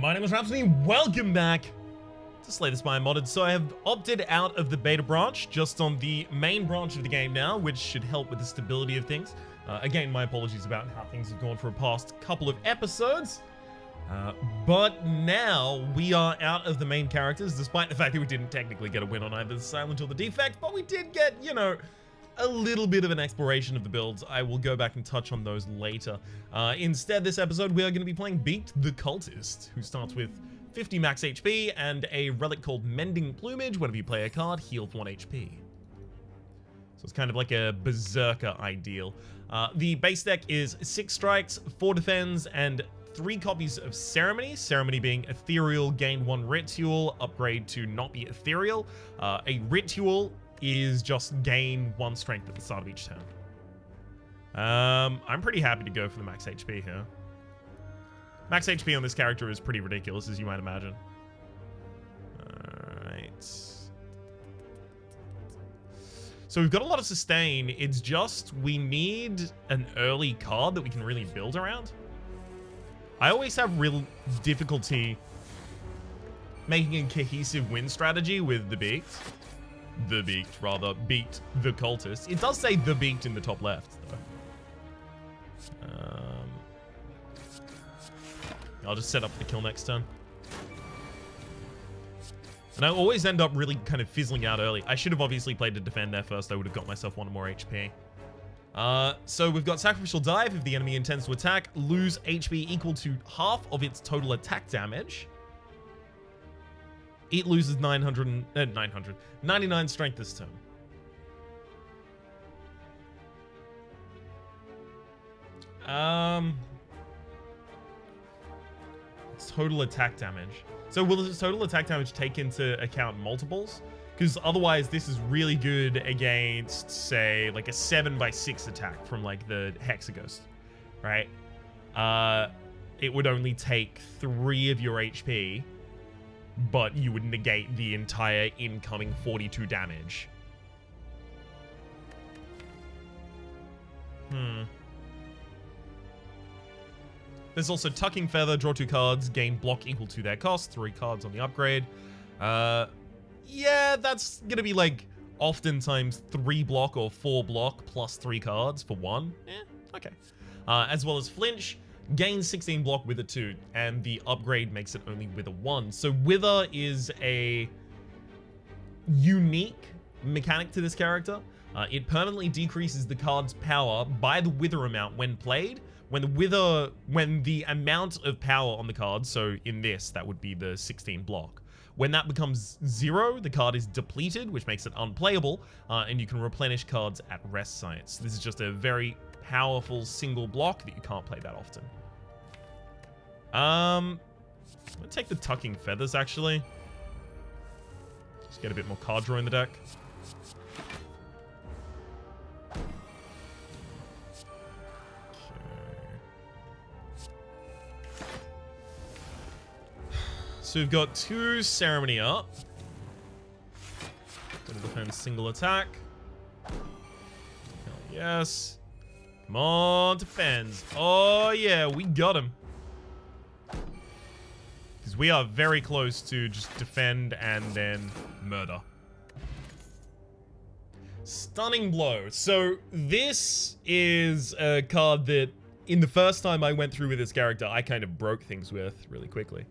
My name is Rhapsody, welcome back to Slay the Spire Modded. So I have opted out of the beta branch, just on the main branch of the game now, which should help with the stability of things. Again, my apologies about how things have gone for the past couple of episodes. But now we are out of the main characters, despite the fact that we didn't technically get a win on either the Silent or the Defect, but we did get, you know, a little bit of an exploration of the builds. I will go back and touch on those later. Instead, this episode, we are going to be playing Beaked the Cultist, who starts with 50 max HP and a relic called Mending Plumage. Whenever you play a card, heal 1 HP. So it's kind of like a Berserker ideal. The base deck is 6 strikes, 4 defends, and 3 copies of Ceremony. Ceremony being Ethereal, gain 1 Ritual, upgrade to not be Ethereal. A Ritual is just gain 1 strength at the start of each turn. I'm pretty happy to go for the max HP here. Max HP on this character is pretty ridiculous, as you might imagine. Alright. So we've got a lot of sustain. It's just we need an early card that we can really build around. I always have real difficulty making a cohesive win strategy with the Beaked. Beaked the Cultist. It does say the Beaked in the top left, though. I'll just set up the kill next turn. And I always end up really kind of fizzling out early. I should have obviously played to defend there first. I would have got myself 1 more HP. So we've got Sacrificial Dive. If the enemy intends to attack, lose HP equal to half of its total attack damage. It loses 99 strength this turn. It's total attack damage. So will the total attack damage take into account multiples? Because otherwise this is really good against, say, like a 7x6 attack from like the Hexaghost, right? It would only take 3 of your HP, but you would negate the entire incoming 42 damage. There's also Tucking Feather, draw 2 cards, gain block equal to their cost, 3 cards on the upgrade. Yeah, that's gonna be like oftentimes 3 block or 4 block plus 3 cards for 1. Okay. As well as Flinch, gain 16 block with a 2, and the upgrade makes it only with a 1. So Wither is a unique mechanic to this character. It permanently decreases the card's power by the Wither amount when played. When the amount of power on the card, so in this, that would be the 16 block. When that becomes 0, the card is depleted, which makes it unplayable, and you can replenish cards at rest sites. This is just a very powerful single block that you can't play that often. I'm gonna take the Tucking Feathers, actually. Just get a bit more card draw in the deck. So we've got 2 Ceremony up. Gonna defend single attack. Hell yes. Come on, defends. Oh yeah, we got him. Because we are very close to just defend and then murder. Stunning Blow. So this is a card that in the first time I went through with this character, I kind of broke things with really quickly.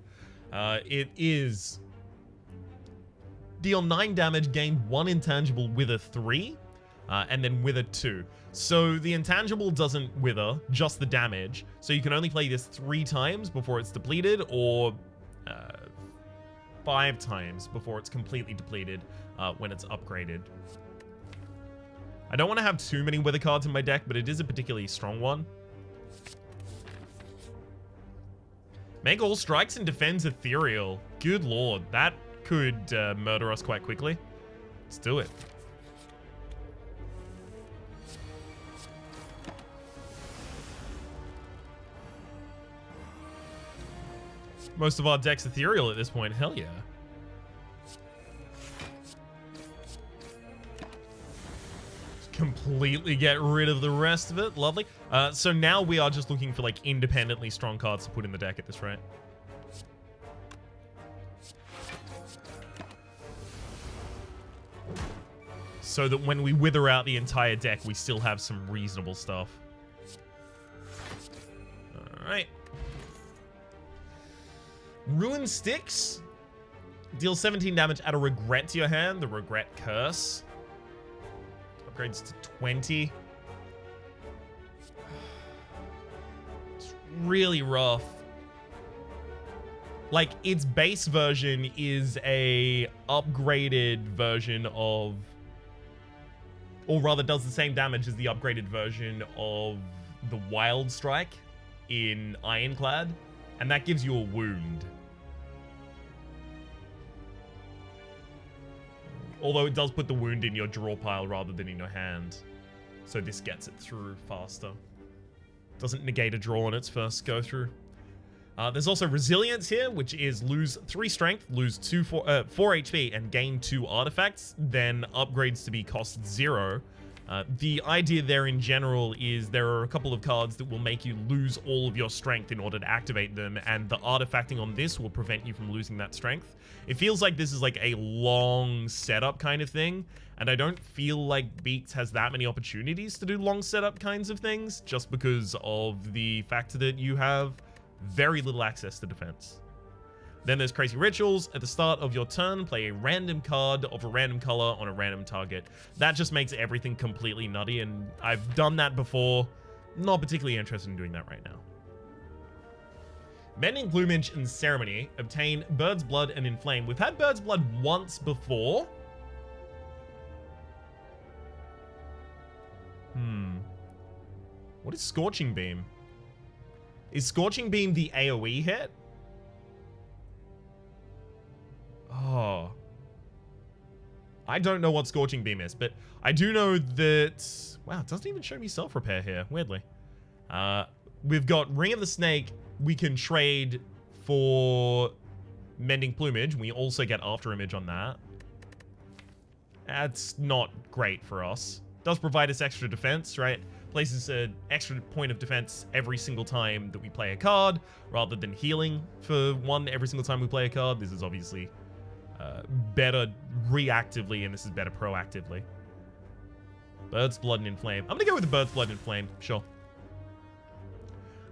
It is deal 9 damage, gain 1 intangible with a 3, and then with a 2. So the intangible doesn't wither, just the damage. So you can only play this 3 times before it's depleted, or 5 times before it's completely depleted when it's upgraded. I don't want to have too many wither cards in my deck, but it is a particularly strong one. Make all strikes and defends Ethereal. Good lord, that could murder us quite quickly. Let's do it. Most of our deck's Ethereal at this point, hell yeah. completely get rid of the rest of it. Lovely. So now we are just looking for like independently strong cards to put in the deck at this rate. so that when we wither out the entire deck, we still have some reasonable stuff. Alright. Ruin Sticks. Deal 17 damage, add a regret to your hand. The Regret Curse. Upgrades to 20. It's really rough. Like, its base version is a upgraded version of... Or rather, does the same damage as the upgraded version of the Wild Strike in Ironclad. And that gives you a wound. Although it does put the wound in your draw pile rather than in your hand. So this gets it through faster. Doesn't negate a draw on its first go through. There's also Resilience here, which is lose 3 strength, lose 4 HP, and gain 2 artifacts, then upgrades to be cost 0. The idea there in general is there are a couple of cards that will make you lose all of your strength in order to activate them, and the artifacting on this will prevent you from losing that strength. It feels like this is like a long setup kind of thing, and I don't feel like Beaked has that many opportunities to do long setup kinds of things, just because of the fact that you have very little access to defense. Then there's Crazy Rituals. At the start of your turn, play a random card of a random color on a random target. That just makes everything completely nutty, and I've done that before. Not particularly interested in doing that right now. Mending Plumage and Ceremony. Obtain Bird's Blood and Inflame. We've had Bird's Blood once before. What is Scorching Beam? Is Scorching Beam the AoE hit? Oh. I don't know what Scorching Beam is, but I do know that... Wow, it doesn't even show me self-repair here, weirdly. We've got Ring of the Snake. We can trade for Mending Plumage. We also get After Image on that. That's not great for us. Does provide us extra defense, right? Places an extra point of defense every single time that we play a card, rather than healing for 1 every single time we play a card. This is obviously better reactively, and this is better proactively. Bird's Blood and Inflame. I'm gonna go with the Bird's Blood and Inflame, sure.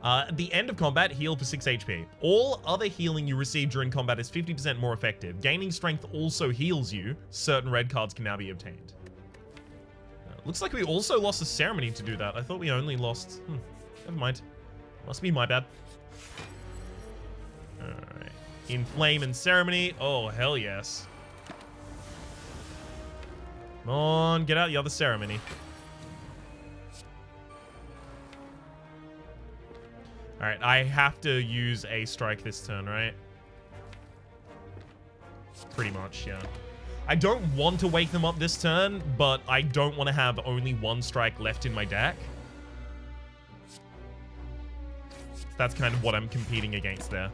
At the end of combat, heal for 6 HP. All other healing you receive during combat is 50% more effective. Gaining strength also heals you. Certain red cards can now be obtained. Looks like we also lost a Ceremony to do that. I thought we only lost... never mind. Must be my bad. Alright. Inflame and Ceremony. Oh, hell yes. Come on, get out the other Ceremony. Alright, I have to use a strike this turn, right? Pretty much, yeah. I don't want to wake them up this turn, but I don't want to have only 1 strike left in my deck. So that's kind of what I'm competing against there.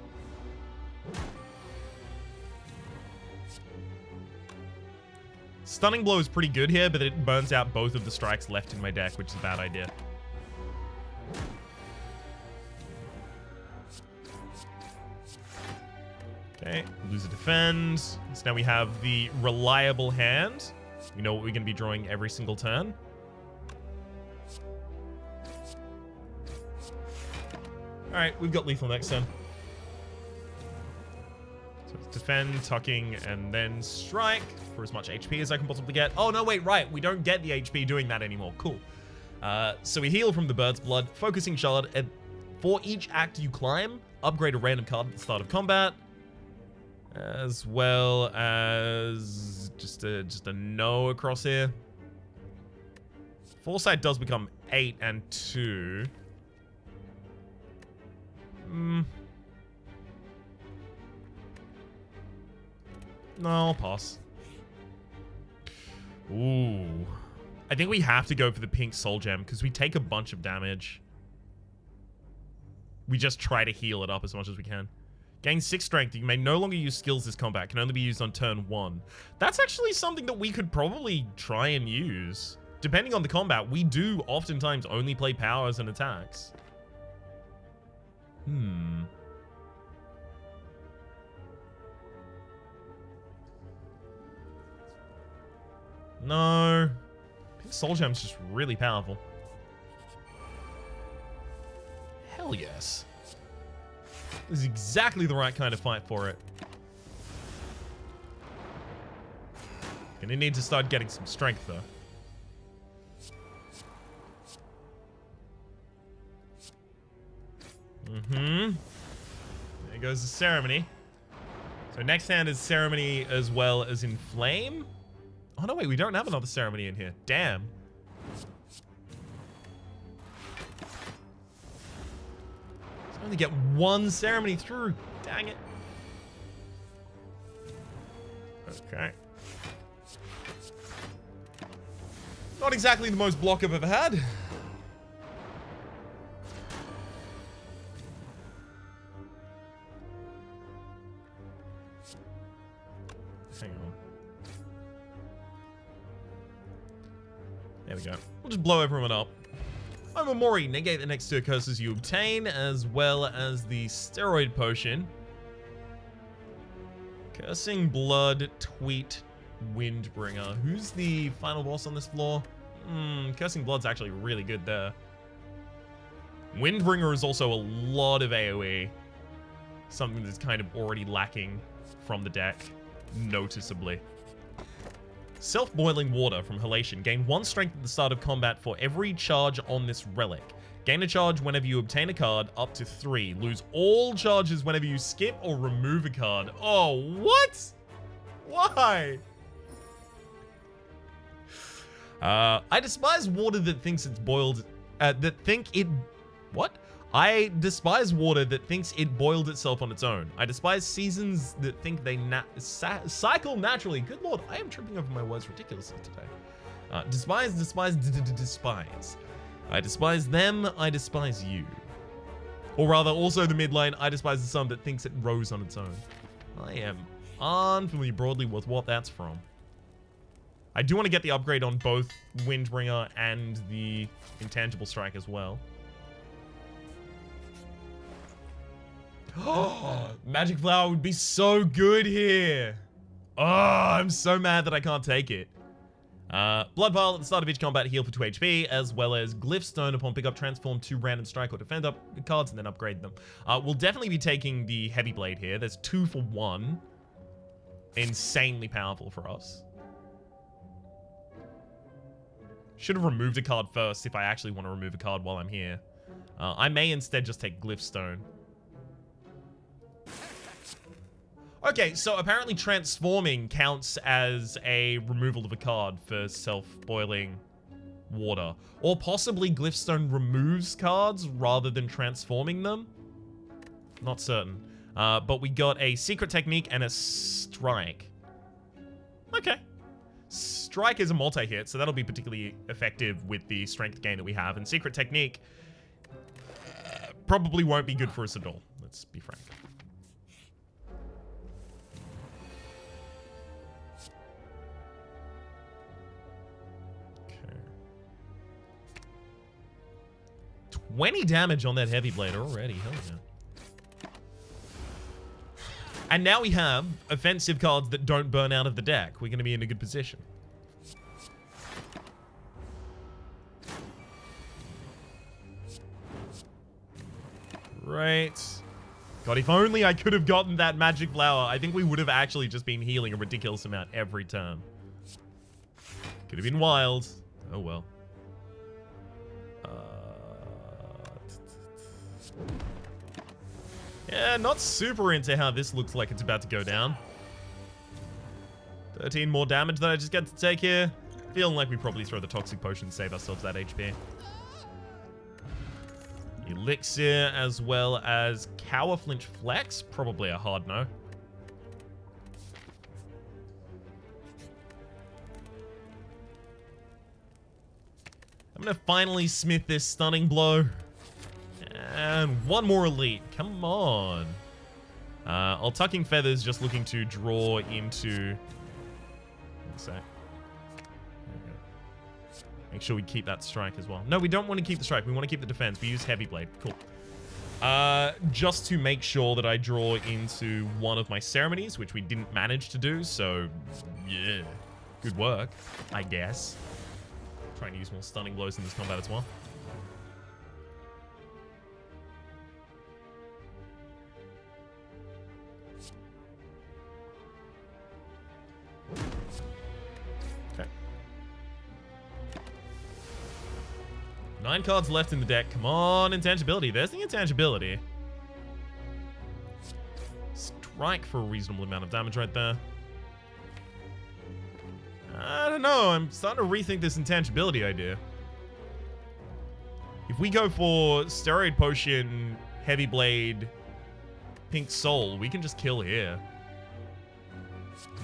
Stunning Blow is pretty good here, but it burns out both of the strikes left in my deck, which is a bad idea. Okay, lose a defend. So now we have the reliable hand. We know what we're going to be drawing every single turn. Alright, we've got lethal next turn. So it's defend, tucking, and then strike for as much HP as I can possibly get. Oh, no, wait, right. We don't get the HP doing that anymore. Cool. So we heal from the Bird's Blood. Focusing Shard. For each act you climb, upgrade a random card at the start of combat. As well as just a no across here. Foresight does become 8 and 2. No, I'll pass. Ooh. I think we have to go for the pink soul gem because we take a bunch of damage. We just try to heal it up as much as we can. Gain 6 strength. You may no longer use skills this combat. Can only be used on turn 1. That's actually something that we could probably try and use. Depending on the combat, we do oftentimes only play powers and attacks. No. Pink Soul Gem's just really powerful. Hell yes. This is exactly the right kind of fight for it. Gonna need to start getting some strength, though. There goes the ceremony. So next hand is ceremony as well as inflame. Oh no, wait, we don't have another ceremony in here. Damn. So I only get one ceremony through. Dang it. Okay. Not exactly the most block I've ever had. Hang on. There we go. We'll just blow everyone up. Omamori, negate the next two curses you obtain, as well as the steroid potion. Cursing Blood, Tweet, Windbringer. Who's the final boss on this floor? Cursing Blood's actually really good there. Windbringer is also a lot of AoE. Something that's kind of already lacking from the deck, noticeably. Self-boiling water from Halation. Gain 1 strength at the start of combat for every charge on this relic. Gain a charge whenever you obtain a card, up to 3. Lose all charges whenever you skip or remove a card. Oh, what? Why? I despise water that thinks it's boiled, what? I despise water that thinks it boiled itself on its own. I despise seasons that think they cycle naturally. Good lord, I am tripping over my words ridiculously today. Despise. I despise them, I despise you. Or rather, also the mid lane, I despise the sun that thinks it rose on its own. I am unfamiliar broadly with what that's from. I do want to get the upgrade on both Windbringer and the Intangible Strike as well. Oh, Magic Flower would be so good here. Oh, I'm so mad that I can't take it. Blood Vial at the start of each combat, heal for 2 HP, as well as Glyph Stone upon pickup, transform 2 random strike or defend up cards and then upgrade them. We'll definitely be taking the Heavy Blade here. There's 2 for 1. Insanely powerful for us. Should have removed a card first if I actually want to remove a card while I'm here. I may instead just take Glyph Stone. Okay, so apparently transforming counts as a removal of a card for self-boiling water. Or possibly Glyphstone removes cards rather than transforming them. Not certain. But we got a secret technique and a strike. Okay. Strike is a multi-hit, so that'll be particularly effective with the strength gain that we have. And secret technique probably won't be good for us at all. Let's be frank. Okay. 20 damage on that Heavy Blade already. Hell yeah. And now we have offensive cards that don't burn out of the deck. We're going to be in a good position. Right. God, if only I could have gotten that Magic Flower. I think we would have actually just been healing a ridiculous amount every turn. Could have been wild. Oh well. Yeah, not super into how this looks like it's about to go down. 13 more damage that I just get to take here. Feeling like we probably throw the Toxic Potion to save ourselves that HP. Elixir as well as Cower Flinch Flex. Probably a hard no. I'm going to finally smith this Stunning Blow. And one more elite. Come on. Tucking Feathers just looking to draw into... One sec. Make sure we keep that strike as well. No, we don't want to keep the strike. We want to keep the defense. We use Heavy Blade. Cool. Just to make sure that I draw into one of my ceremonies, which we didn't manage to do. So, yeah. Good work, I guess. Trying to use more stunning blows in this combat as well. Okay. 9 cards left in the deck. Come on, intangibility. There's the intangibility. Strike for a reasonable amount of damage right there. I don't know. I'm starting to rethink this intangibility idea. If we go for Steroid Potion, Heavy Blade, Pink Soul, we can just kill here.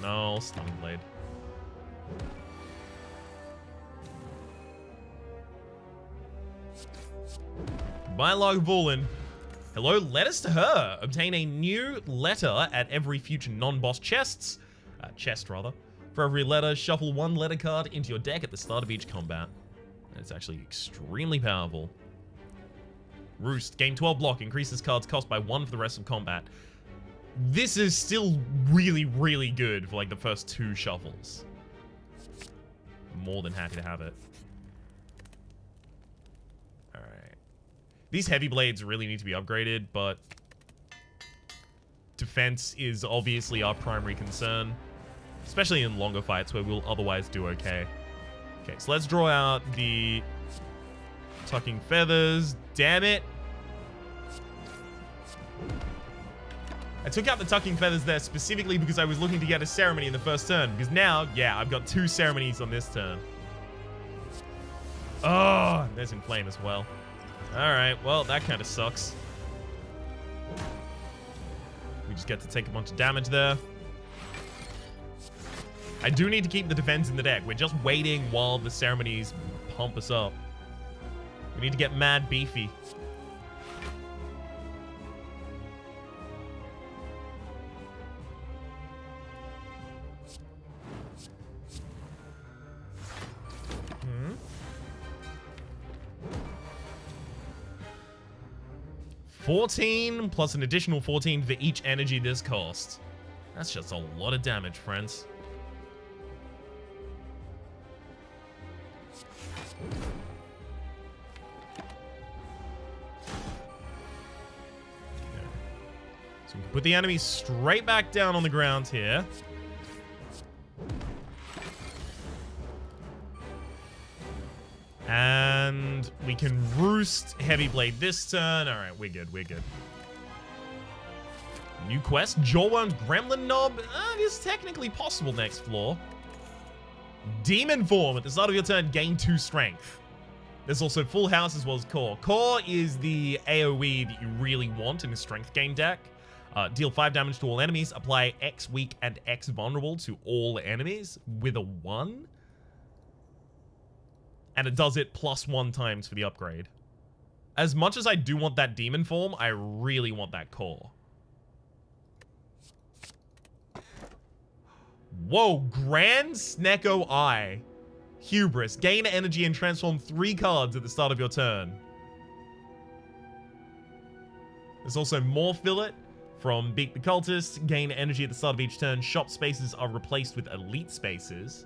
No, Stunning Blade. Goodbye, Lagavulin. Hello, letters to her. Obtain a new letter at every future non-boss chest. For every letter, shuffle 1 letter card into your deck at the start of each combat. It's actually extremely powerful. Roost, gain 12 block, increases cards cost by 1 for the rest of combat. This is still really, really good for like the first 2 shuffles. More than happy to have it. Alright. These heavy blades really need to be upgraded, but defense is obviously our primary concern. Especially in longer fights where we'll otherwise do okay. Okay, so let's draw out the Tucking Feathers. Damn it. I took out the Tucking Feathers there specifically because I was looking to get a ceremony in the first turn. Because now, yeah, I've got 2 ceremonies on this turn. Oh, there's Inflame as well. Alright, well, that kind of sucks. We just get to take a bunch of damage there. I do need to keep the defense in the deck. We're just waiting while the ceremonies pump us up. We need to get mad beefy. Hmm. 14 plus an additional 14 for each energy this costs. That's just a lot of damage, friends. So we can put the enemy straight back down on the ground here. And we can roost Heavy Blade this turn. All right, we're good, we're good. New quest, Jawworm's Gremlin Knob. It is technically possible next floor. Demon Form. At the start of your turn, gain 2 strength. There's also Full House as well as Core. Core is the AoE that you really want in a strength gain deck. Deal 5 damage to all enemies. Apply X weak and X vulnerable to all enemies with a 1. And it does it +1 times for the upgrade. As much as I do want that Demon Form, I really want that Core. Whoa, Grand Snecko Eye. Hubris. Gain energy and transform 3 cards at the start of your turn. There's also more Fillet from Beaked the Cultist. Gain energy at the start of each turn. Shop spaces are replaced with elite spaces.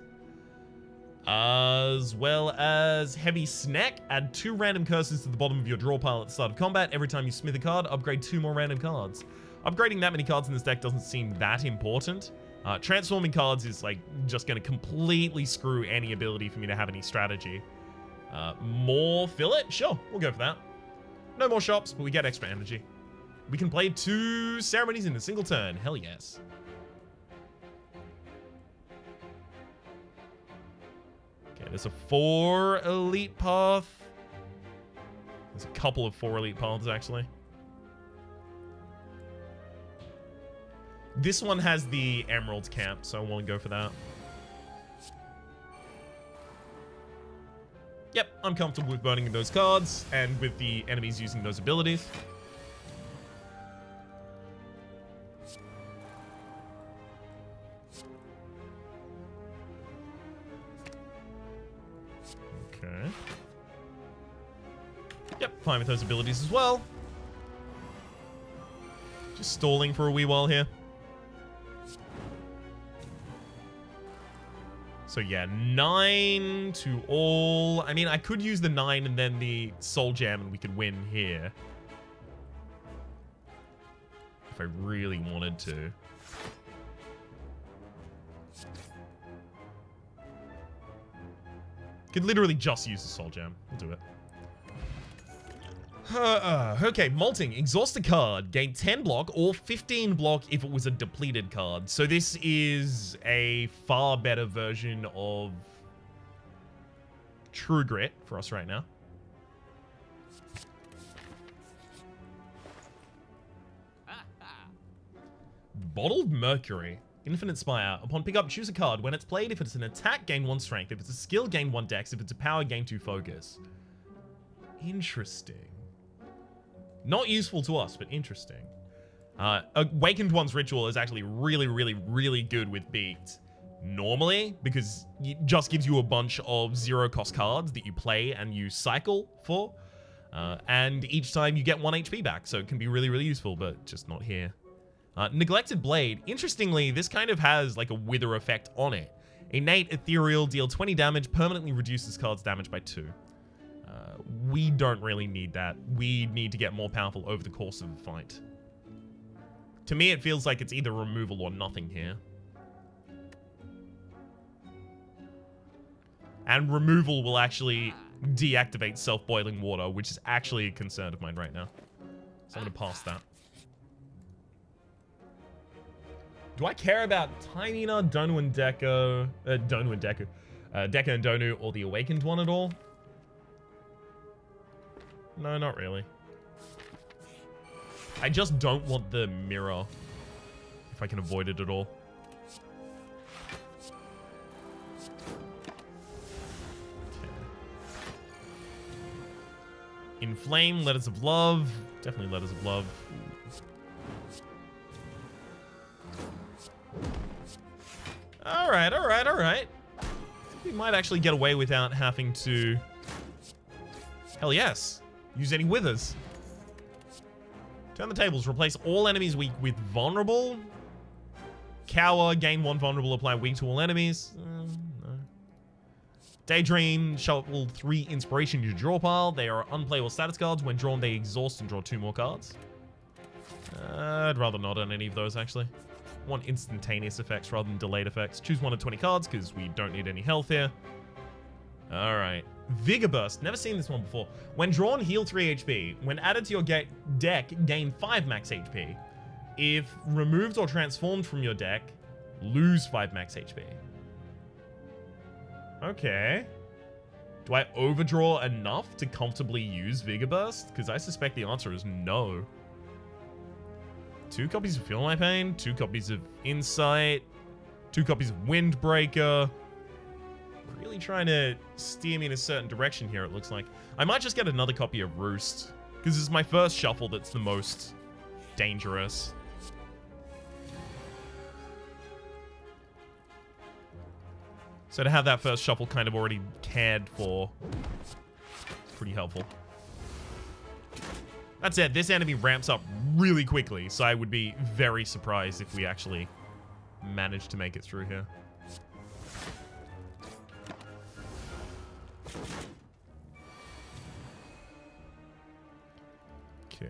As well as Heavy Snack. Add 2 random curses to the bottom of your draw pile at the start of combat. Every time you smith a card, upgrade 2 more random cards. Upgrading that many cards in this deck doesn't seem that important. Transforming cards is like just going to completely screw any ability for me to have any strategy. More Fillet? Sure, we'll go for that. No more shops, but we get extra energy. We can play 2 ceremonies in a single turn. Hell yes. Okay, there's a 4 elite path. There's a couple of 4 elite paths, actually. This one has the Emerald Camp, so I want to go for that. Yep, I'm comfortable with burning those cards and with the enemies using those abilities. Okay. Yep, fine with those abilities as well. Just stalling for a wee while here. So yeah, 9 to all. I mean, I could use the 9 and then the Soul Gem and we could win here. If I really wanted to. Could literally just use the Soul Gem. We'll do it. Okay, Molting. Exhaust a card. Gain 10 block or 15 block if it was a depleted card. So this is a far better version of True Grit for us right now. Bottled Mercury. Infinite Spire. Upon pickup, choose a card. When it's played, if it's an attack, gain 1 strength. If it's a skill, gain 1 dex. If it's a power, gain 2 focus. Interesting. Not useful to us, but interesting. Awakened One's Ritual is actually really, really, really good with Beaked. Normally, because it just gives you a bunch of 0-cost cards that you play and you cycle for. And each time you get 1 HP back, so it can be really, really useful, but just not here. Neglected Blade. Interestingly, this kind of has like a wither effect on it. Innate Ethereal, deal 20 damage, permanently reduces cards' damage by 2. We don't really need that. We need to get more powerful over the course of the fight. To me, it feels like it's either removal or nothing here. And removal will actually deactivate self-boiling water, which is actually a concern of mine right now. So I'm going to pass that. Do I care about Tynina, Donu and Deku, Deku and Donu, or the Awakened One at all? No, not really. I just don't want the mirror, if I can avoid it at all. Okay. Inflame, Letters of Love. Definitely Letters of Love. Alright, alright, alright. I think we might actually get away without having to... Hell yes. Use any withers. Turn the tables. Replace all enemies weak with vulnerable. Cower. Gain 1 vulnerable. Apply weak to all enemies. No. Daydream. Shuffle 3 inspiration to your draw pile. They are unplayable status cards. When drawn, they exhaust and draw 2 more cards. I'd rather not on any of those, actually. Want instantaneous effects rather than delayed effects. Choose 1 of 20 cards because we don't need any health here. Alright. Vigor Burst. Never seen this one before. When drawn, heal 3 HP. When added to your deck, gain 5 max HP. If removed or transformed from your deck, lose 5 max HP. Okay. Do I overdraw enough to comfortably use Vigor Burst? Because I suspect the answer is no. 2 copies of Feel My Pain, 2 copies of Insight, 2 copies of Windbreaker. Really trying to steer me in a certain direction here, it looks like. I might just get another copy of Roost, because it's my first shuffle that's the most dangerous. So to have that first shuffle kind of already cared for, pretty helpful. That said, this enemy ramps up really quickly, so I would be very surprised if we actually managed to make it through here. Okay.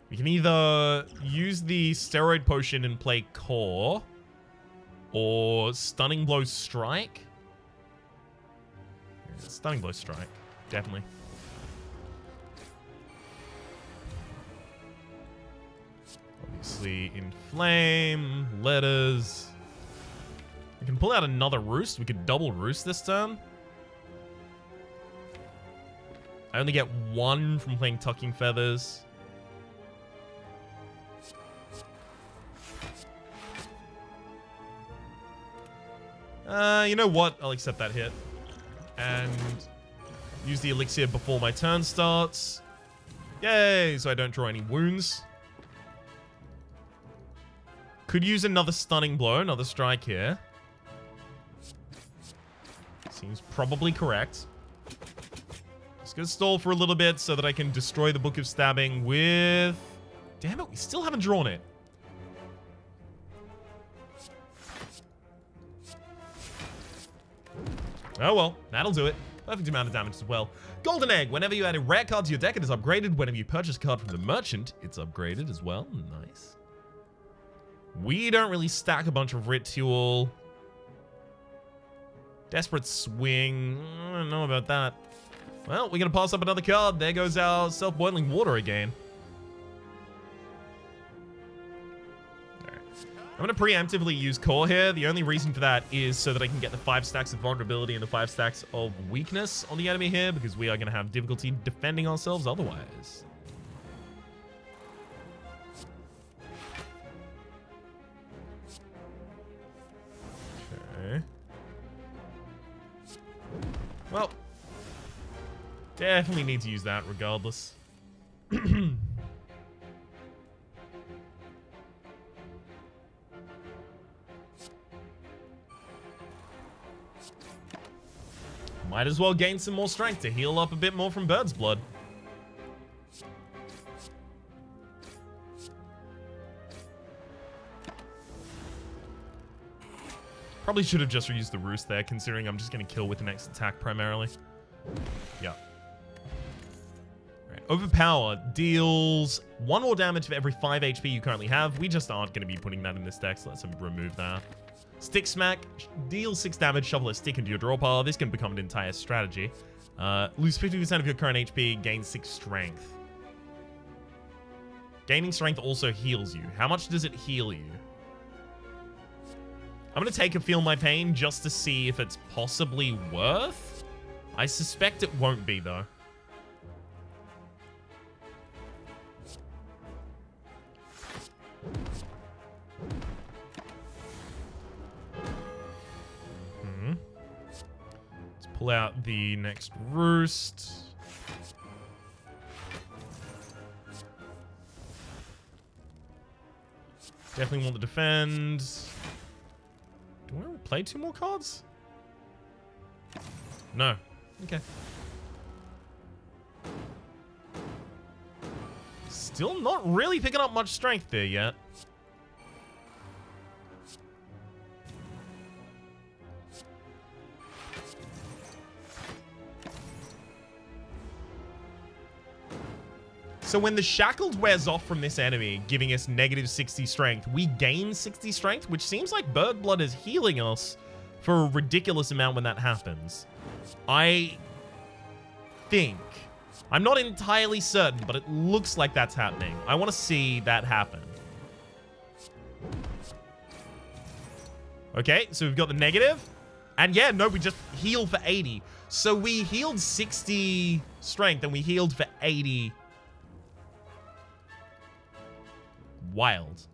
We can either use the steroid potion and play core, or Stunning Blow Strike. Yeah, Stunning Blow Strike, definitely. Obviously, Inflame, Letters. We can pull out another Roost. We could double Roost this turn. I only get 1 from playing Tucking Feathers. You know what? I'll accept that hit. And use the elixir before my turn starts. Yay! So I don't draw any wounds. Could use another Stunning Blow, another strike here. Seems probably correct. Just gonna stall for a little bit so that I can destroy the Book of Stabbing with... Damn it, we still haven't drawn it. Oh well, that'll do it. Perfect amount of damage as well. Golden Egg. Whenever you add a rare card to your deck, it is upgraded. Whenever you purchase a card from the merchant, it's upgraded as well. Nice. We don't really stack a bunch of Ritual. Desperate Swing. I don't know about that. Well, we're going to pass up another card. There goes our Self-Boiling Water again. I'm going to preemptively use Core here. The only reason for that is so that I can get the 5 stacks of vulnerability and the 5 stacks of weakness on the enemy here, because we are going to have difficulty defending ourselves otherwise. Okay. Well, definitely need to use that regardless. Might as well gain some more strength to heal up a bit more from Byrd's blood. Probably should have just reused the Roost there, considering I'm just going to kill with the next attack primarily. Yeah. Right. Overpower deals 1 more damage for every 5 HP you currently have. We just aren't going to be putting that in this deck, so let's remove that. Stick Smack, deal 6 damage, shovel a stick into your draw pile. This can become an entire strategy. Lose 50% of your current HP, gain 6 strength. Gaining strength also heals you. How much does it heal you? I'm going to take a Feel My Pain just to see if it's possibly worth. I suspect it won't be, though. Pull out the next Roost. Definitely want to defend. Do I want to play 2 more cards? No. Okay. Still not really picking up much strength there yet. So when the Shackled wears off from this enemy, giving us negative 60 strength, we gain 60 strength, which seems like Byrd Blood is healing us for a ridiculous amount when that happens. I think. I'm not entirely certain, but it looks like that's happening. I want to see that happen. Okay, so we've got the negative. And yeah, no, we just heal for 80. So we healed 60 strength and we healed for 80. Wild.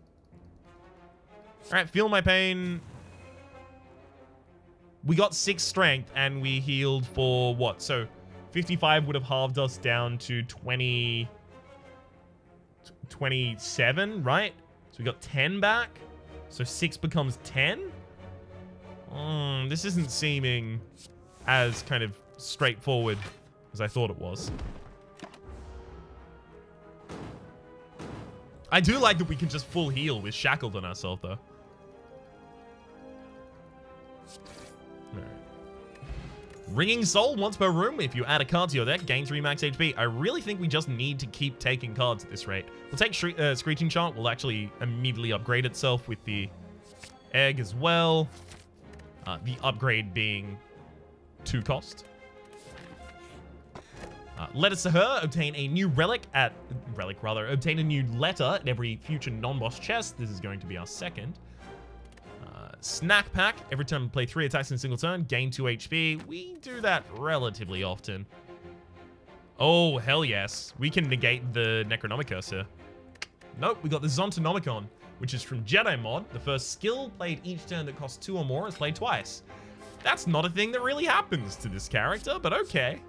Alright, Feel My Pain. We got 6 strength and we healed for what? So 55 would have halved us down to 27, right? So we got 10 back. So 6 becomes 10. This isn't seeming as kind of straightforward as I thought it was. I do like that we can just full heal with Shackled on ourselves, though. Alright. Ringing Soul once per room. If you add a card to your deck, gain 3 max HP. I really think we just need to keep taking cards at this rate. We'll take Screeching Chant. Will actually immediately upgrade itself with the egg as well. The upgrade being 2 cost. Letters to Her, obtain a new obtain a new letter at every future non-boss chest. This is going to be our second. Snack Pack, every time we play 3 attacks in a single turn, gain 2 HP. We do that relatively often. Oh, hell yes. We can negate the Necronomicon here. Nope, we got the Zontonomicon, which is from Jedi Mod. The first skill played each turn that costs 2 or more is played twice. That's not a thing that really happens to this character, but okay.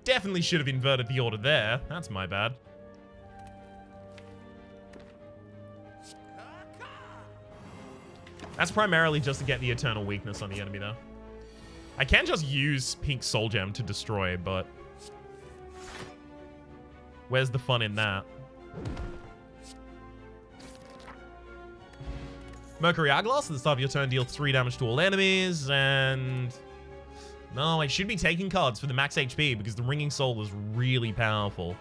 Definitely should have inverted the order there. That's my bad. That's primarily just to get the Eternal Weakness on the enemy, though. I can just use Pink Soul Gem to destroy, but... Where's the fun in that? Mercury Hourglass at the start of your turn deals 3 damage to all enemies, and... No, I should be taking cards for the max HP because the Ringing Soul is really powerful.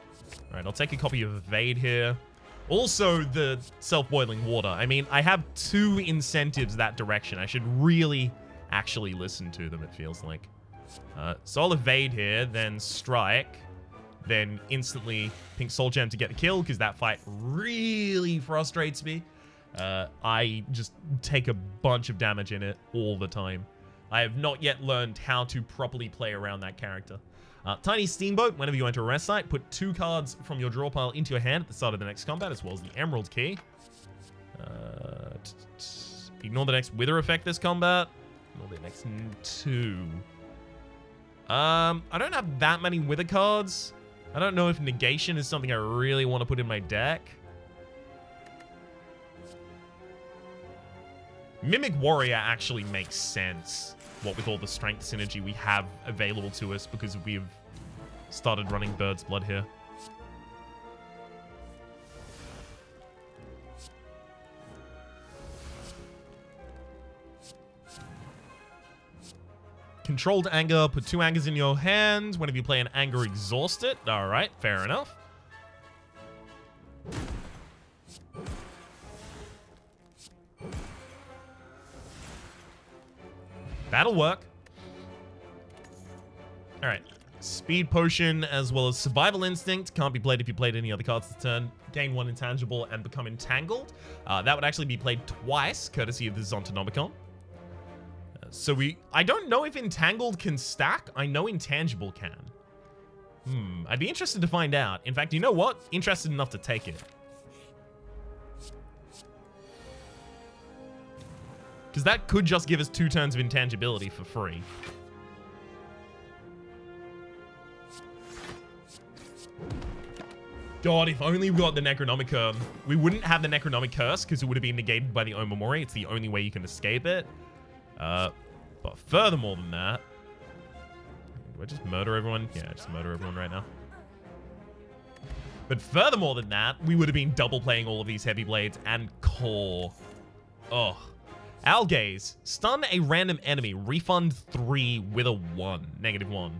Alright, I'll take a copy of Evade here. Also, the Self-Boiling Water. I mean, I have 2 incentives that direction. I should really actually listen to them, it feels like. So I'll Evade here, then Strike, then instantly Pink Soul Gem to get the kill because that fight really frustrates me. I just take a bunch of damage in it all the time. I have not yet learned how to properly play around that character. Tiny Steamboat, whenever you enter a rest site, put 2 cards from your draw pile into your hand at the start of the next combat, as well as the Emerald Key. Ignore the next Wither effect this combat. Ignore the next 2. I don't have that many Wither cards. I don't know if Negation is something I really want to put in my deck. Mimic Warrior actually makes sense, what with all the strength synergy we have available to us because we've started running Byrd's Blood here. Controlled Anger, put 2 Angers in your hand. Whenever you play an Anger, exhaust it. Alright, fair enough. That'll work. Alright. Speed Potion as well as Survival Instinct. Can't be played if you played any other cards this turn. Gain 1 Intangible and become Entangled. That would actually be played twice, courtesy of the Zontonomicon. I don't know if Entangled can stack. I know Intangible can. I'd be interested to find out. In fact, you know what? Interested enough to take it. Because that could just give us 2 turns of intangibility for free. God, if only we got the Necronomicon. We wouldn't have the Necronomic Curse because it would have been negated by the Omamori. It's the only way you can escape it. But furthermore than that... Do I just murder everyone? Yeah, just murder everyone right now. But furthermore than that, we would have been double playing all of these Heavy Blades and Core. Ugh. Algaze. Stun a random enemy. Refund 3 with a 1. -1.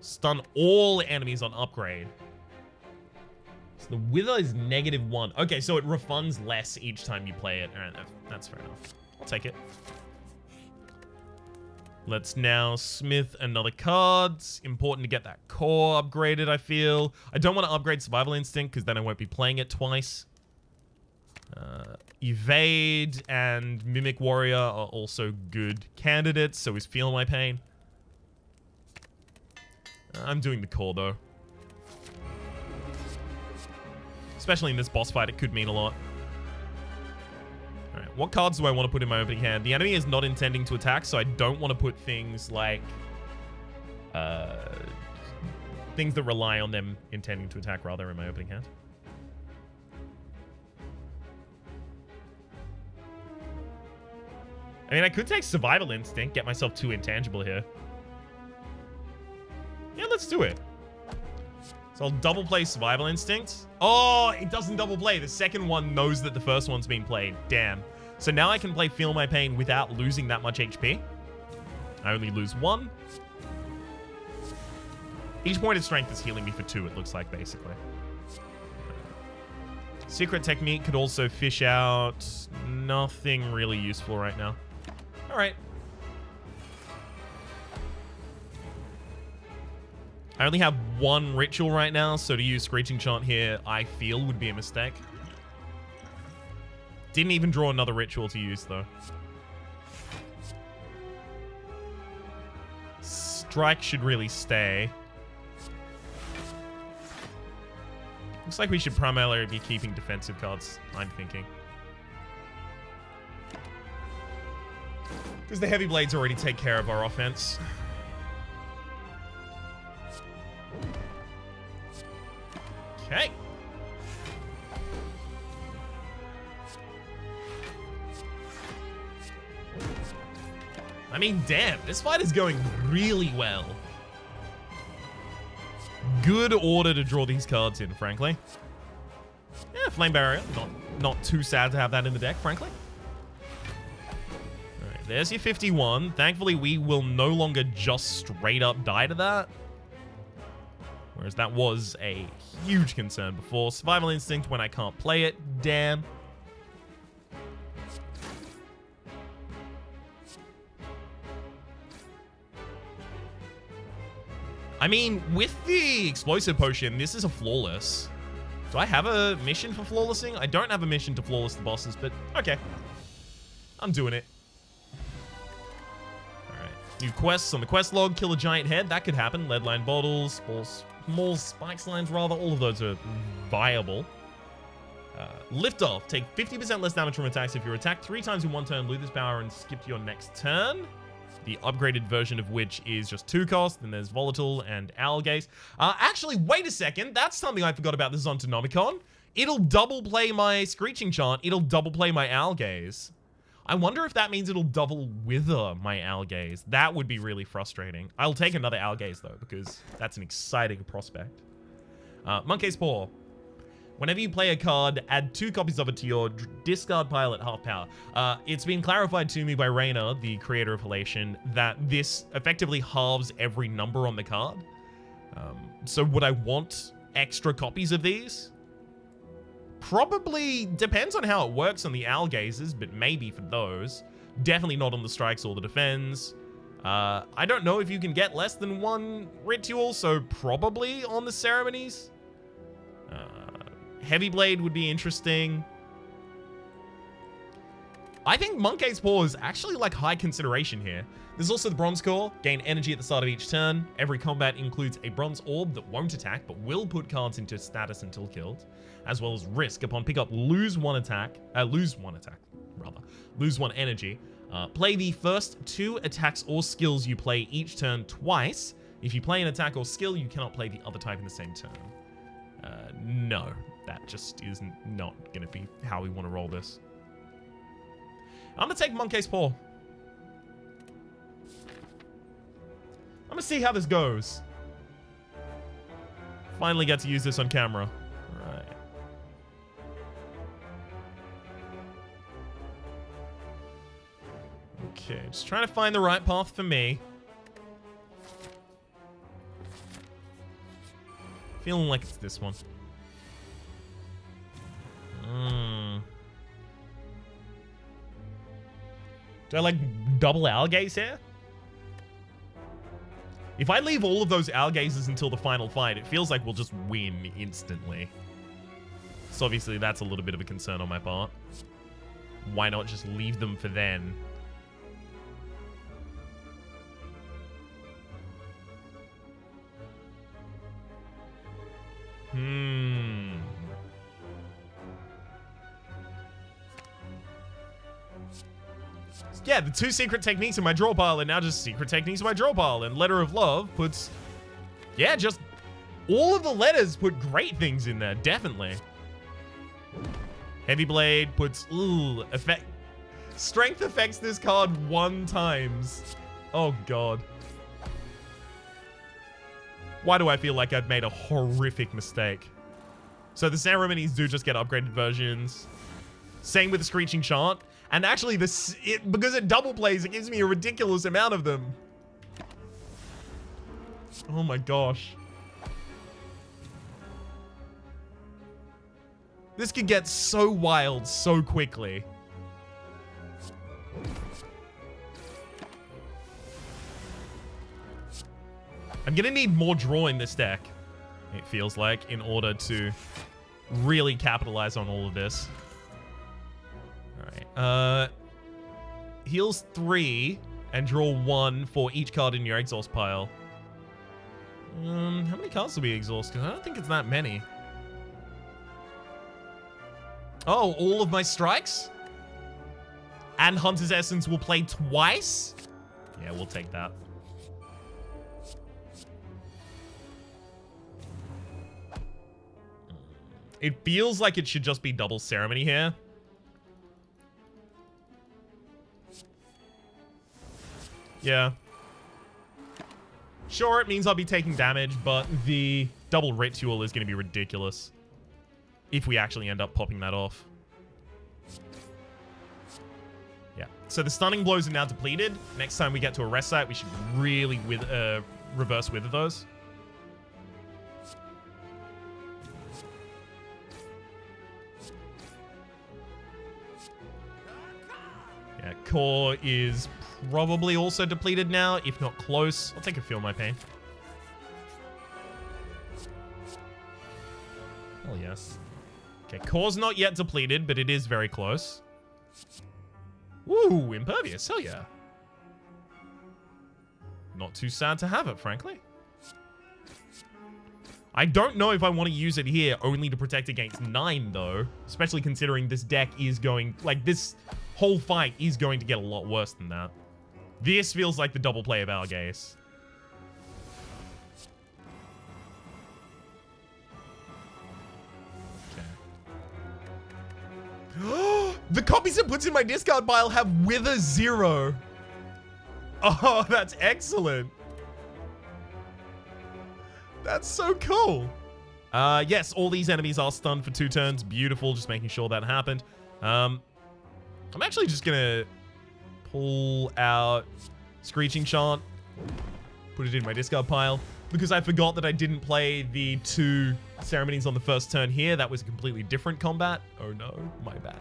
Stun all enemies on upgrade. So the Wither is -1. Okay, so it refunds less each time you play it. Alright, that's fair enough. I'll take it. Let's now smith another card. It's important to get that core upgraded, I feel. I don't want to upgrade Survival Instinct because then I won't be playing it twice. Evade and Mimic Warrior are also good candidates, so is Feel My Pain. I'm doing the core, though. Especially in this boss fight, it could mean a lot. Alright, what cards do I want to put in my opening hand? The enemy is not intending to attack, so I don't want to put things like... things that rely on them intending to attack, rather, in my opening hand. I mean, I could take Survival Instinct, get myself 2 intangible here. Yeah, let's do it. So I'll double play Survival Instinct. Oh, it doesn't double play. The second one knows that the first one's been played. Damn. So now I can play Feel My Pain without losing that much HP. I only lose 1. Each point of strength is healing me for 2, it looks like, basically. Secret Technique could also fish out. Nothing really useful right now. Alright. I only have 1 ritual right now, so to use Screeching Chant here, I feel would be a mistake. Didn't even draw another ritual to use, though. Strike should really stay. Looks like we should primarily be keeping defensive cards, I'm thinking. Because the Heavy Blades already take care of our offense. Okay. I mean, damn, this fight is going really well. good order to draw these cards in, frankly. Yeah, Flame Barrier. Not too sad to have that in the deck, frankly. All right, there's your 51. Thankfully, we will no longer just straight up die to that. Whereas that was a huge concern before. Survival Instinct when I can't play it. Damn. I mean, with the Explosive Potion, this is a Flawless. Do I have a mission for Flawlessing? I don't have a mission to Flawless the bosses, but okay. I'm doing it. Alright. New quests on the quest log. Kill a giant head. That could happen. Leadline bottles. Small spike slimes, rather. All of those are viable. Lift off. Take 50% less damage from attacks if you're attacked 3 times in one turn. Lose this power and skip to your next turn. The upgraded version of which is just 2 cost. Then there's Volatile and Owl Gaze. Actually, wait a second. That's something I forgot about. This is on Tonomicon. It'll double play my Screeching Chant. It'll double play my Owl Gaze. I wonder if that means it'll double wither my Owl Gaze. That would be really frustrating. I'll take another Owl Gaze, though, because that's an exciting prospect. Monkey's Paw. Whenever you play a card, add 2 copies of it to your discard pile at half power. It's been clarified to me by Raina, the creator of Halation, that this effectively halves every number on the card. So would I want extra copies of these? Probably depends on how it works on the Owl Gazes, but maybe for those. Definitely not on the Strikes or the Defends. I don't know if you can get less than 1 ritual, so probably on the Ceremonies. Heavy Blade would be interesting. I think Monkey's Paw is actually like high consideration here. There's also the Bronze Core. Gain energy at the start of each turn. Every combat includes a bronze orb that won't attack but will put cards into status until killed, as well as risk upon pickup lose one energy. Play the first 2 attacks or skills you play each turn twice. If you play an attack or skill, you cannot play the other type in the same turn. No, that just is not going to be how we want to roll this. I'm going to take Monkey's Paw. I'm going to see how this goes. Finally get to use this on camera. All right. Okay, just trying to find the right path for me. Feeling like it's this one. Do I like double Owl Gaze here? If I leave all of those Owl Gazes until the final fight, it feels like we'll just win instantly. So obviously that's a little bit of a concern on my part. Why not just leave them for then? Yeah, the 2 secret techniques in my draw pile are now just secret techniques in my draw pile. And Letter of Love puts... Yeah, just... all of the letters put great things in there, definitely. Heavy Blade puts... Ooh, effect... Strength affects this card 1 times. Oh, God. Why do I feel like I've made a horrific mistake? So the Ceremonies do just get upgraded versions. Same with the Screeching Chant. And actually, because it double plays, it gives me a ridiculous amount of them. Oh my gosh. This could get so wild so quickly. I'm gonna need more draw in this deck, it feels like, in order to really capitalize on all of this. Alright, heals 3 and draw 1 for each card in your exhaust pile. How many cards do we exhaust? Because I don't think it's that many. Oh, all of my strikes? And Hunter's Essence will play twice? Yeah, we'll take that. It feels like it should just be double Ceremony here. Yeah. Sure, it means I'll be taking damage, but the double ritual is going to be ridiculous if we actually end up popping that off. Yeah. So the stunning blows are now depleted. Next time we get to a rest site, we should really reverse wither those. Yeah, core is probably also depleted now, if not close. I'll take a feel my pain. Hell yes. Okay, core's not yet depleted, but it is very close. Woo, impervious, hell yeah. Not too sad to have it, frankly. I don't know if I want to use it here only to protect against 9, though. Especially considering this deck is going... Like, this whole fight is going to get a lot worse than that. This feels like the double play of our gaze. Okay. The copies it puts in my discard pile have Wither 0. Oh, that's excellent. That's so cool. Yes, all these enemies are stunned for 2 turns. Beautiful, just making sure that happened. I'm actually just gonna pull out Screeching Chant, put it in my discard pile, because I forgot that I didn't play the 2 ceremonies on the first turn here. That was a completely different combat. Oh no, my bad.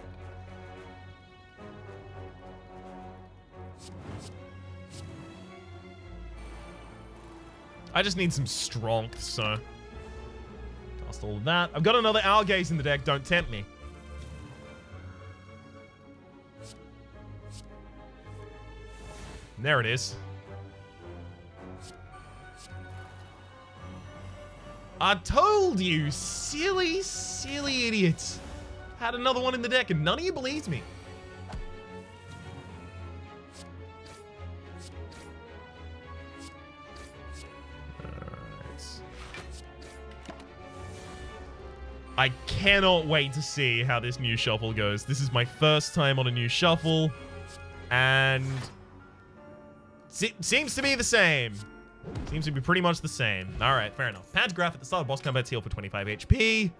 I just need some strength, so cast all of that. I've got another Owl Gaze in the deck. Don't tempt me. And there it is. I told you, silly, silly idiots. Had another one in the deck, and none of you believed me. I cannot wait to see how this new shuffle goes. This is my first time on a new shuffle, and seems to be the same. Seems to be pretty much the same. All right, fair enough. Pantograph at the start of boss combat, heal for 25 HP,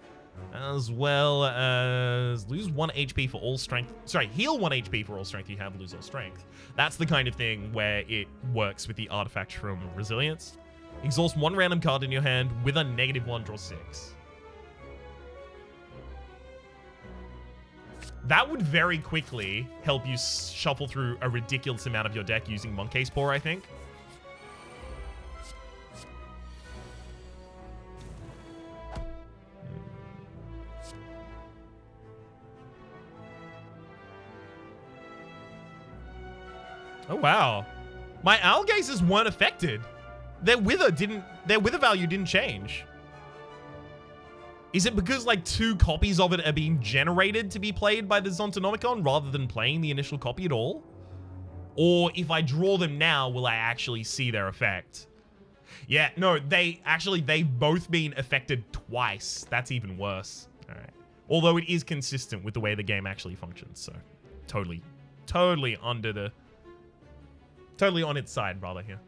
as well as lose 1 HP for all strength. Sorry, heal 1 HP for all strength you have, lose all strength. That's the kind of thing where it works with the artifact from Resilience. Exhaust 1 random card in your hand with a -1, draw 6. That would very quickly help you shuffle through a ridiculous amount of your deck using Monkey Spore, I think. Oh, wow. My Owl Gazes weren't affected. Their wither value didn't change. Is it because, like, 2 copies of it are being generated to be played by the Zontonomicon rather than playing the initial copy at all? Or if I draw them now, will I actually see their effect? Yeah, no, they've both been affected twice. That's even worse. All right. Although it is consistent with the way the game actually functions, so totally on its side, rather, here.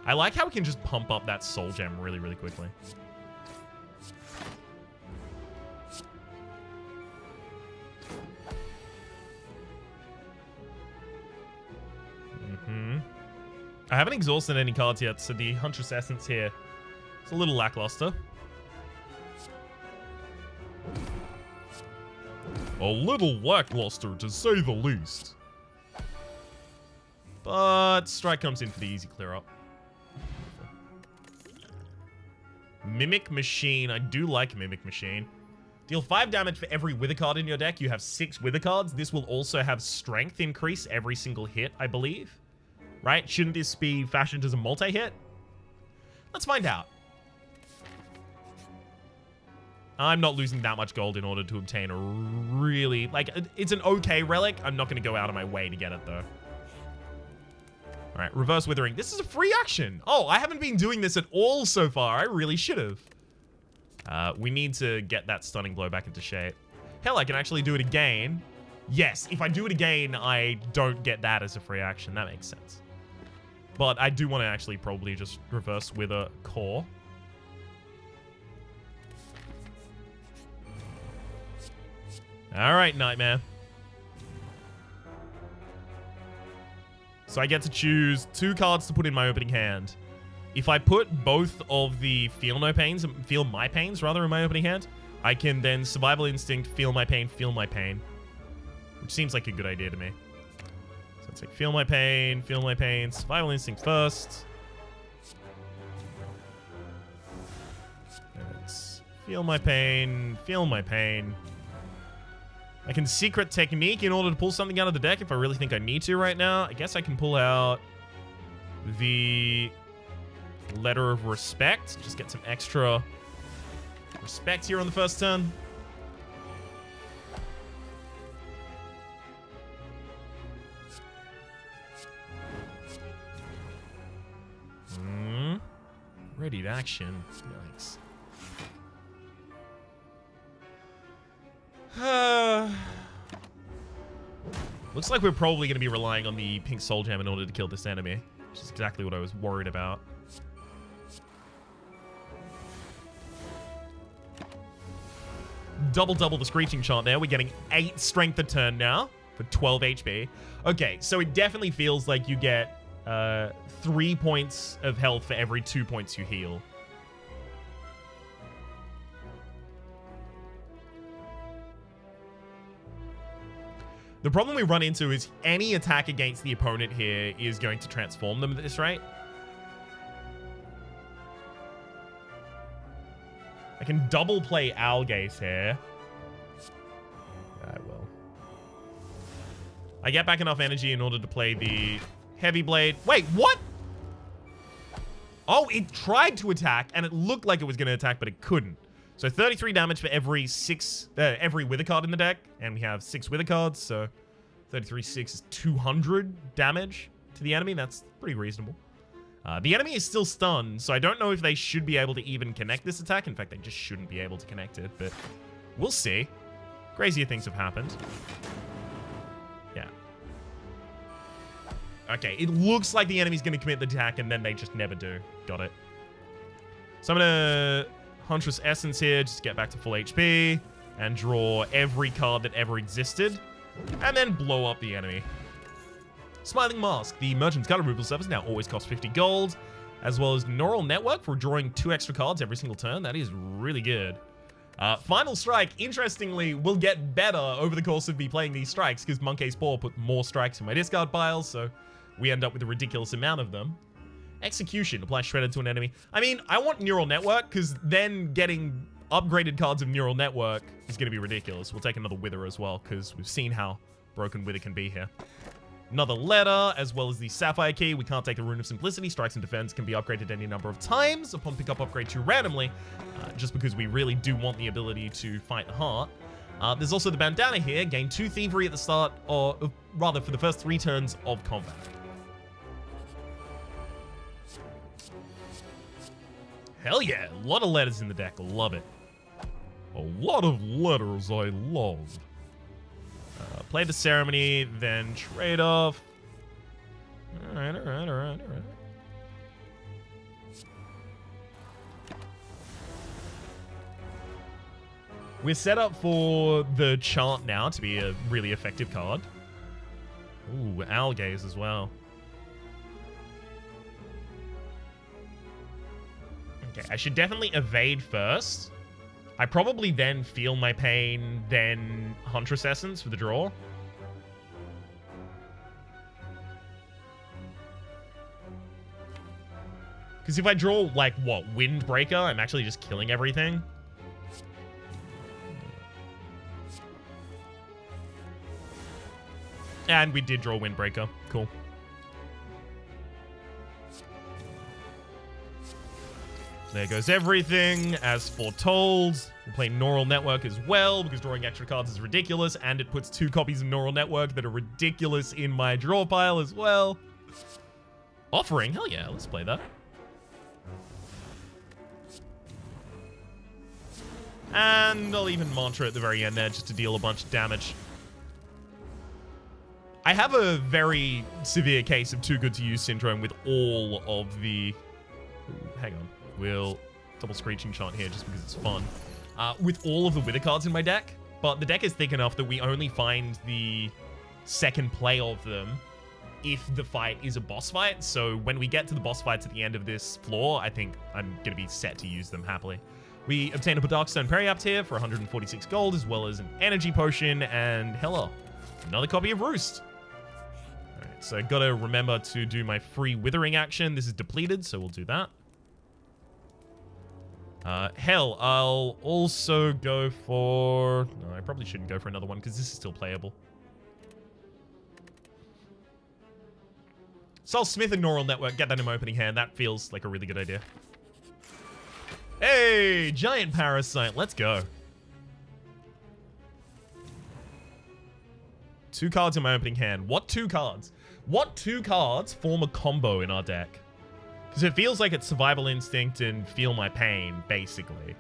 I like how we can just pump up that soul gem really, really quickly. I haven't exhausted any cards yet, so the Huntress Essence here is a little lackluster. A little lackluster, to say the least. But Strike comes in for the easy clear up. Mimic Machine. I do like Mimic Machine. Deal 5 damage for every Wither card in your deck. You have 6 Wither cards. This will also have strength increase every single hit, I believe. Right? Shouldn't this be fashioned as a multi-hit? Let's find out. I'm not losing that much gold in order to obtain a really... Like, it's an okay relic. I'm not going to go out of my way to get it, though. All right, Reverse Withering. This is a free action. Oh, I haven't been doing this at all so far. I really should have. We need to get that Stunning Blow back into shape. Hell, I can actually do it again. Yes, if I do it again, I don't get that as a free action. That makes sense. But I do want to actually probably just reverse with a core. All right, Nightmare. So I get to choose 2 cards to put in my opening hand. If I put both of the Feel My Pains rather in my opening hand, I can then Survival Instinct, Feel My Pain, which seems like a good idea to me. So let's take Feel My Pain, Survival Instinct first. Let's Feel My Pain. I can Secret Technique in order to pull something out of the deck if I really think I need to right now. I guess I can pull out the Letter of Respect. Just get some extra respect here on the first turn. Ready to action. Yikes. Looks like we're probably going to be relying on the pink soul gem in order to kill this enemy, which is exactly what I was worried about. Double the screeching chant there. We're getting 8 strength a turn now for 12 HP. Okay, so it definitely feels like you get 3 points of health for every 2 points you heal. The problem we run into is any attack against the opponent here is going to transform them at this rate. I can double play Owl Gaze here. I will. I get back enough energy in order to play the Heavy Blade. Wait, what? Oh, it tried to attack, and it looked like it was going to attack, but it couldn't. So 33 damage for every Wither card in the deck, and we have 6 Wither cards, so 33/6 is 200 damage to the enemy. That's pretty reasonable. The enemy is still stunned, so I don't know if they should be able to even connect this attack. In fact, they just shouldn't be able to connect it, but we'll see. Crazier things have happened. Yeah. Okay, it looks like the enemy's going to commit the attack, and then they just never do. Got it. So I'm going to Huntress Essence here, just get back to full HP, and draw every card that ever existed, and then blow up the enemy. Smiling Mask. The Merchant's card removal service now always costs 50 gold, as well as Neural Network for drawing 2 extra cards every single turn. That is really good. Final Strike, interestingly, will get better over the course of me playing these strikes, because Monkey's Paw put more strikes in my discard piles, so we end up with a ridiculous amount of them. Execution. Apply Shredded to an enemy. I mean, I want Neural Network, because then getting upgraded cards of Neural Network is going to be ridiculous. We'll take another Wither as well, because we've seen how broken Wither can be here. Another Letter, as well as the Sapphire Key. We can't take the Rune of Simplicity. Strikes and Defense can be upgraded any number of times upon pickup upgrade 2 randomly, just because we really do want the ability to fight the heart. There's also the Bandana here. Gain 2 Thievery at the start, or rather for the first 3 turns of combat. Hell yeah, a lot of letters in the deck. Love it. A lot of letters I love. Play the Ceremony, then trade off. Alright. We're set up for the Chant now to be a really effective card. Ooh, Owl Gaze as well. Okay, I should definitely evade first. I probably then Feel My Pain, then Huntress Essence for the draw. Because if I draw, like, what, Windbreaker, I'm actually just killing everything. And we did draw Windbreaker. Cool. There goes everything, as foretold. We'll play Neural Network as well, because drawing extra cards is ridiculous, and it puts 2 copies of Neural Network that are ridiculous in my draw pile as well. Offering? Hell yeah, let's play that. And I'll even Mantra at the very end there, just to deal a bunch of damage. I I have a very severe case of too good to use syndrome with all of the... Ooh, hang on. We'll double Screeching Chant here just because it's fun. With all of the Wither cards in my deck, but the deck is thick enough that we only find the second play of them if the fight is a boss fight. So when we get to the boss fights at the end of this floor, I think I'm going to be set to use them happily. We obtain a Darkstone Periapt here for 146 gold, as well as an energy potion and hello, another copy of Roost. All right, so gotta remember to do my free withering action. This is depleted, so we'll do that. Hell, I'll also go for... No, I probably shouldn't go for another one because this is still playable. So I'll Smith a Neural Network, get that in my opening hand. That feels like a really good idea. Hey, Giant Parasite, let's go. 2 cards in my opening hand. What 2 cards? What 2 cards form a combo in our deck? Because it feels like it's Survival Instinct and Feel My Pain, basically.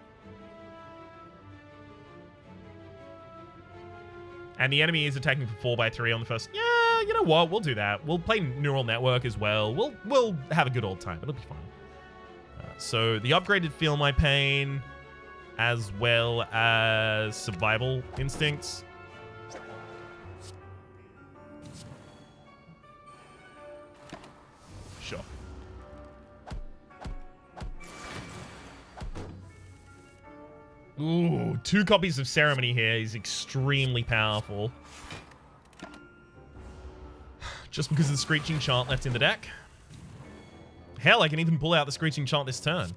And the enemy is attacking for 4x3 on the first... Yeah, you know what? We'll do that. We'll play Neural Network as well. We'll have a good old time. It'll be fine. So the upgraded Feel My Pain, as well as Survival Instincts. Sure. Ooh, 2 copies of Ceremony here is extremely powerful. Just because of the Screeching Chant left in the deck. Hell, I can even pull out the Screeching Chant this turn.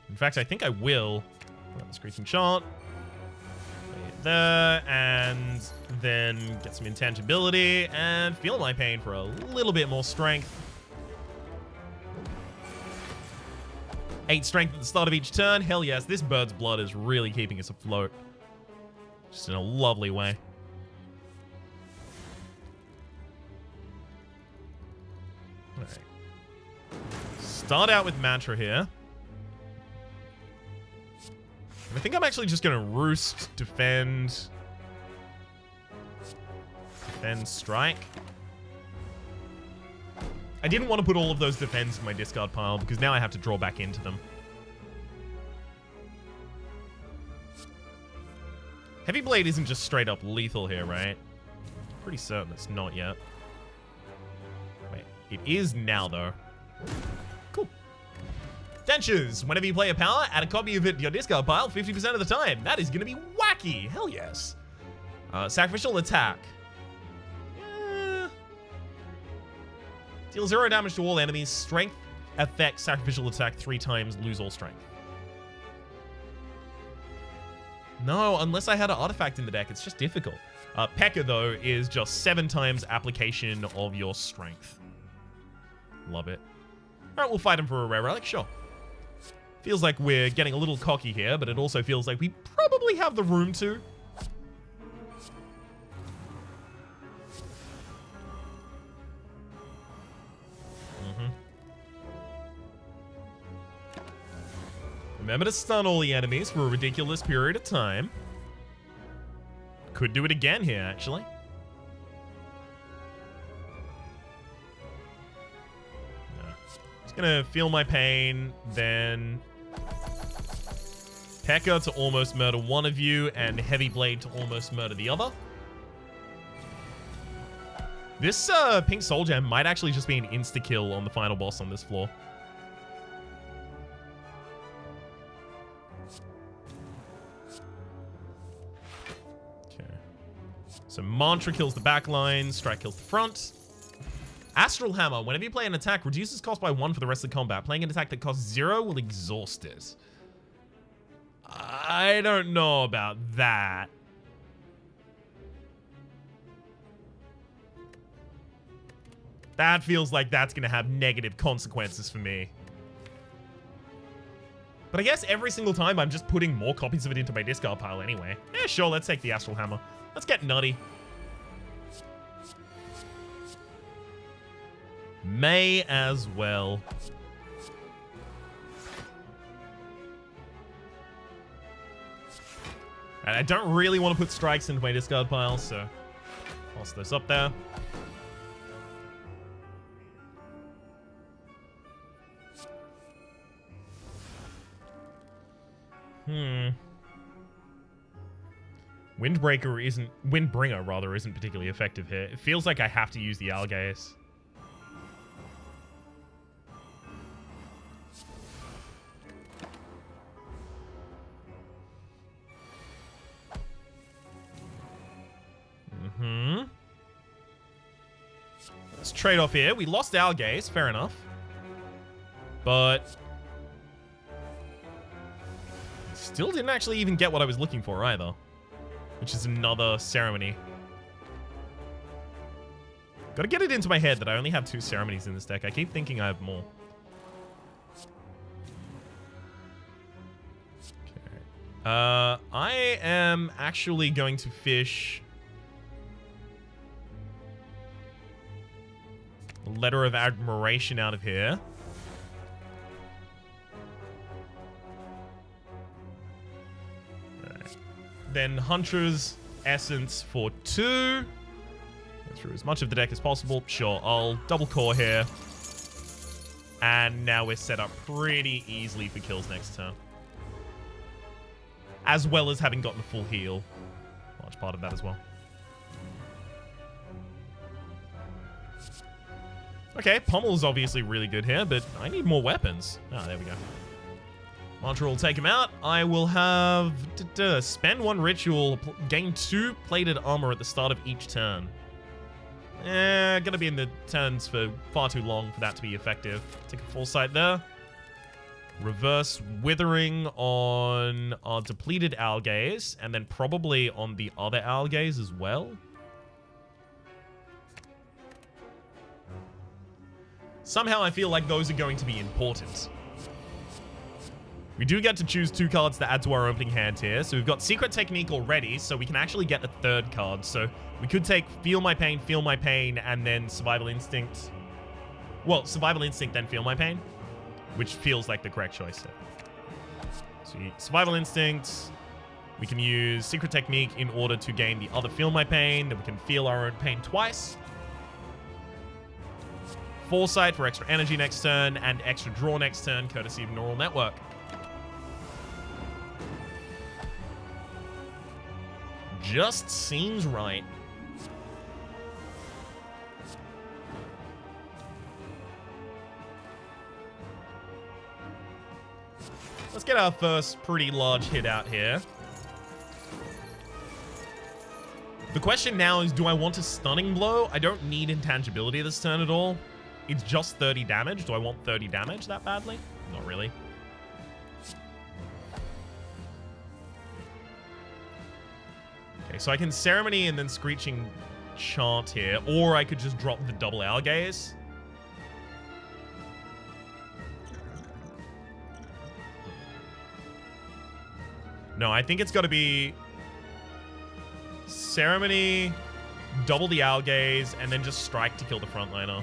In fact, I think I will. Pull out the Screeching Chant. Lay it there, and then get some intangibility and Feel My Pain for a little bit more strength. 8 strength at the start of each turn. Hell yes, this Bird's Blood is really keeping us afloat. Just in a lovely way. Alright. Start out with Mantra here. I think I'm actually just going to Roost, Defend, Strike. I didn't want to put all of those defends in my discard pile because now I have to draw back into them. Heavy Blade isn't just straight up lethal here, right? Pretty certain it's not yet. Wait, it is now though. Cool. Dentures. Whenever you play a power, add a copy of it to your discard pile 50% of the time. That is going to be wacky. Hell yes. Sacrificial Attack. Deal 0 damage to all enemies. Strength effect Sacrificial Attack 3 times. Lose all strength. No, unless I had an artifact in the deck, it's just difficult. P.E.K.K.A, though, is just 7 times application of your strength. Love it. Alright, we'll fight him for a rare relic, sure. Feels like we're getting a little cocky here, but it also feels like we probably have the room to. Remember to stun all the enemies for a ridiculous period of time. Could do it again here, actually. Just gonna Feel My Pain, then P.E.K.K.A to almost murder one of you, and Heavy Blade to almost murder the other. This Pink Soul Gem might actually just be an insta-kill on the final boss on this floor. So Mantra kills the back line, Strike kills the front. Astral Hammer. Whenever you play an attack, reduces cost by 1 for the rest of the combat. Playing an attack that costs 0 will exhaust it. I don't know about that. That feels like that's going to have negative consequences for me. But I guess every single time I'm just putting more copies of it into my discard pile anyway. Yeah, sure, let's take the Astral Hammer. Let's get nutty. May as well. And I don't really want to put strikes into my discard pile, so toss those up there. Windbringer rather isn't particularly effective here. It feels like I have to use the Algaze. Let's trade off here. We lost Algaze, fair enough. But still didn't actually even get what I was looking for either. Which is another ceremony. Gotta get it into my head that I only have 2 ceremonies in this deck. I keep thinking I have more. Okay. I am actually going to fish a Letter of Admiration out of here. Then Hunter's Essence for 2. Go through as much of the deck as possible. Sure, I'll double core here. And now we're set up pretty easily for kills next turn. As well as having gotten a full heal. Large part of that as well. Okay, Pommel's obviously really good here, but I need more weapons. Ah, there we go. Mantra will take him out. I will have spend 1 ritual, gain 2 plated armor at the start of each turn. Gonna be in the turns for far too long for that to be effective. Take a foresight there. Reverse Withering on our depleted Algaze, and then probably on the other Algaze as well. Somehow I feel like those are going to be important. We do get to choose 2 cards to add to our opening hand here. So we've got Secret Technique already, so we can actually get a 3rd card. So we could take Feel My Pain, and then Survival Instinct. Well, Survival Instinct, then Feel My Pain, which feels like the correct choice here. So Survival Instinct, we can use Secret Technique in order to gain the other Feel My Pain, then we can feel our own pain twice. Foresight for extra energy next turn, and extra draw next turn, courtesy of Neural Network. Just seems right. Let's get our first pretty large hit out here. The question now is, do I want a Stunning Blow? I don't need intangibility this turn at all. It's just 30 damage. Do I want 30 damage that badly? Not really. Okay, so I can Ceremony and then Screeching Chant here, or I could just drop the double Algaze. No, I think it's got to be Ceremony, double the Algaze, and then just Strike to kill the frontliner.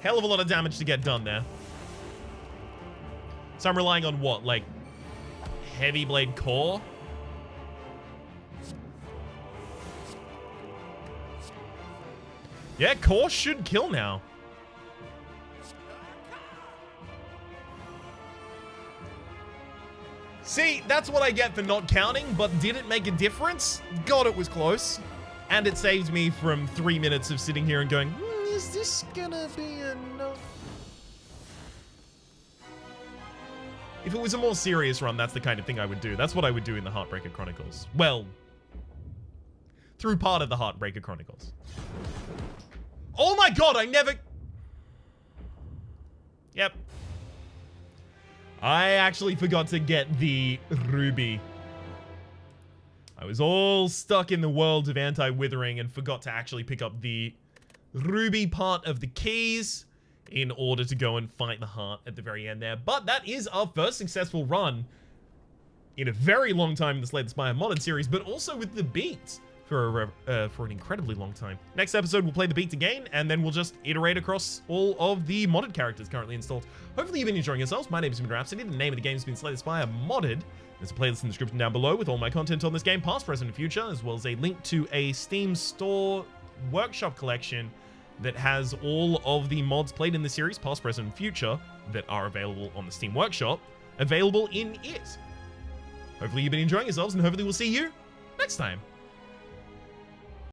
Hell of a lot of damage to get done there. So I'm relying on what? Like, Heavy Blade Core? Yeah, Core should kill now. See, that's what I get for not counting, but did it make a difference? God, it was close. And it saved me from 3 minutes of sitting here and going, is this gonna be enough? If it was a more serious run, that's the kind of thing I would do. That's what I would do in the Heartbreaker Chronicles. Well, through part of the Heartbreaker Chronicles. Oh my god, I never... Yep. I actually forgot to get the Ruby. I was all stuck in the world of anti-withering and forgot to actually pick up the Ruby part of the keys in order to go and fight the heart at the very end there. But that is our first successful run in a very long time in the Slay the Spire modded series, but also with the Beaked. for an incredibly long time. Next episode, we'll play the Beaked again, and then we'll just iterate across all of the modded characters currently installed. Hopefully you've been enjoying yourselves. My name is Rhapsody. The name of the game has been Slay the Spire Modded. There's a playlist in the description down below with all my content on this game, past, present, and future, as well as a link to a Steam store workshop collection that has all of the mods played in the series, past, present, and future, that are available on the Steam Workshop, available in it. Hopefully you've been enjoying yourselves, and hopefully we'll see you next time.